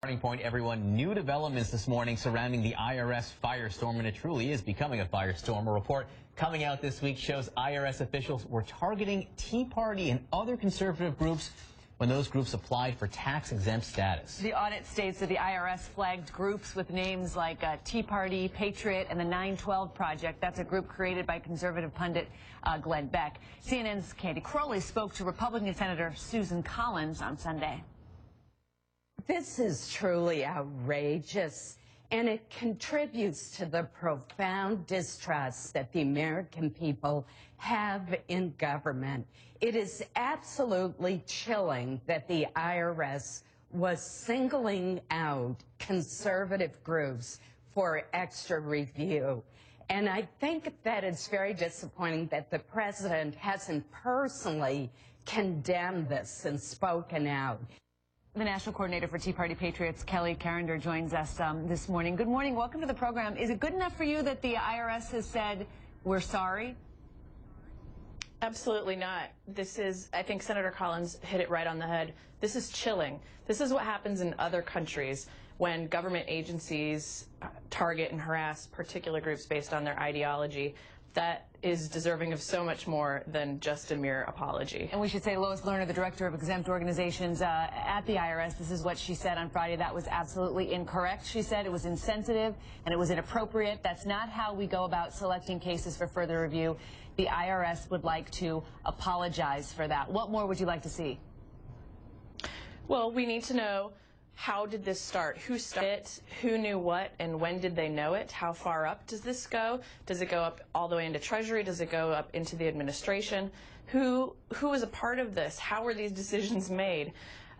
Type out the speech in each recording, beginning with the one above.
Turning point, everyone. New developments this morning surrounding the IRS firestorm, and it truly is becoming a firestorm. A report coming out this week shows IRS officials were targeting Tea Party and other conservative groups when those groups applied for tax-exempt status. The audit states that the IRS flagged groups with names like Tea Party, Patriot, and the 912 Project. That's a group created by conservative pundit Glenn Beck. CNN's Candy Crowley spoke to Republican Senator Susan Collins on Sunday. This is truly outrageous, and it contributes to the profound distrust that the American people have in government. It is absolutely chilling that the IRS was singling out conservative groups for extra review. And I think that it's very disappointing that the president hasn't personally condemned this and spoken out. The National Coordinator for Tea Party Patriots, Keli Carender, joins us this morning. Good morning. Welcome to the program. Is it good enough for you that the IRS has said, we're sorry? Absolutely not. This is, I think Senator Collins hit it right on the head. This is chilling. This is what happens in other countries when government agencies target and harass particular groups based on their ideology. That is deserving of so much more than just a mere apology. And we should say Lois Lerner, the director of exempt organizations at the IRS, this is what she said on Friday. That was absolutely incorrect. She said it was insensitive and it was inappropriate. That's not how we go about selecting cases for further review. The IRS would like to apologize for that. What more would you like to see? Well, we need to know, how did this start? Who started it? Who knew what? And when did they know it? How far up does this go? Does it go up all the way into Treasury? Does it go up into the administration? Who is a part of this? How were these decisions made?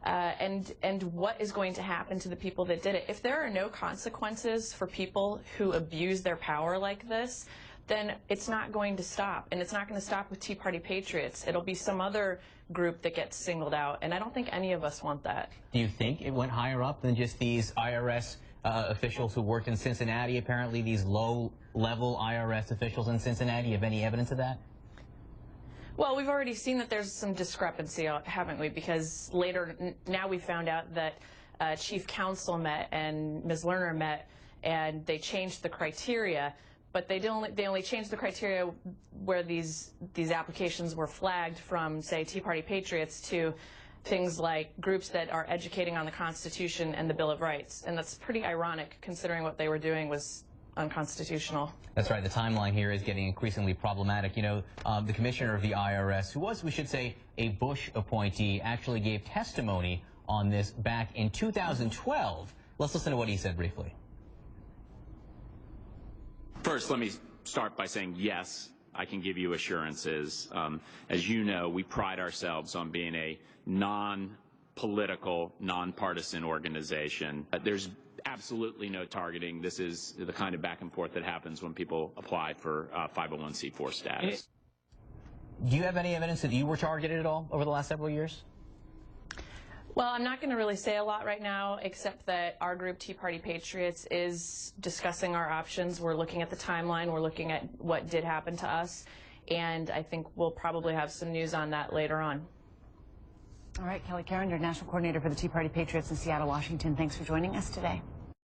And what is going to happen to the people that did it? If there are no consequences for people who abuse their power like this, then it's not going to stop. And it's not going to stop with Tea Party Patriots. It'll be some other group that gets singled out. And I don't think any of us want that. Do you think it went higher up than just these IRS officials who worked in Cincinnati? Apparently these low-level IRS officials in Cincinnati. Have any evidence of that? Well, we've already seen that there's some discrepancy, haven't we? Because later, now we found out that Chief Counsel met and Ms. Lerner met, and they changed the criteria. But they only changed the criteria where these applications were flagged from, say, Tea Party Patriots to things like groups that are educating on the Constitution and the Bill of Rights. And that's pretty ironic, considering what they were doing was unconstitutional. That's right. The timeline here is getting increasingly problematic. You know, the commissioner of the IRS, who was, we should say, a Bush appointee, actually gave testimony on this back in 2012. Let's listen to what he said briefly. First, let me start by saying, yes, I can give you assurances. As you know, we pride ourselves on being a non-political, non-partisan organization. There's absolutely no targeting. This is the kind of back and forth that happens when people apply for 501c4 status. Do you have any evidence that you were targeted at all over the last several years? Well, I'm not going to really say a lot right now, except that our group, Tea Party Patriots, is discussing our options. We're looking at the timeline. We're looking at what did happen to us. And I think we'll probably have some news on that later on. All right, Keli Carender, National Coordinator for the Tea Party Patriots in Seattle, Washington. Thanks for joining us today.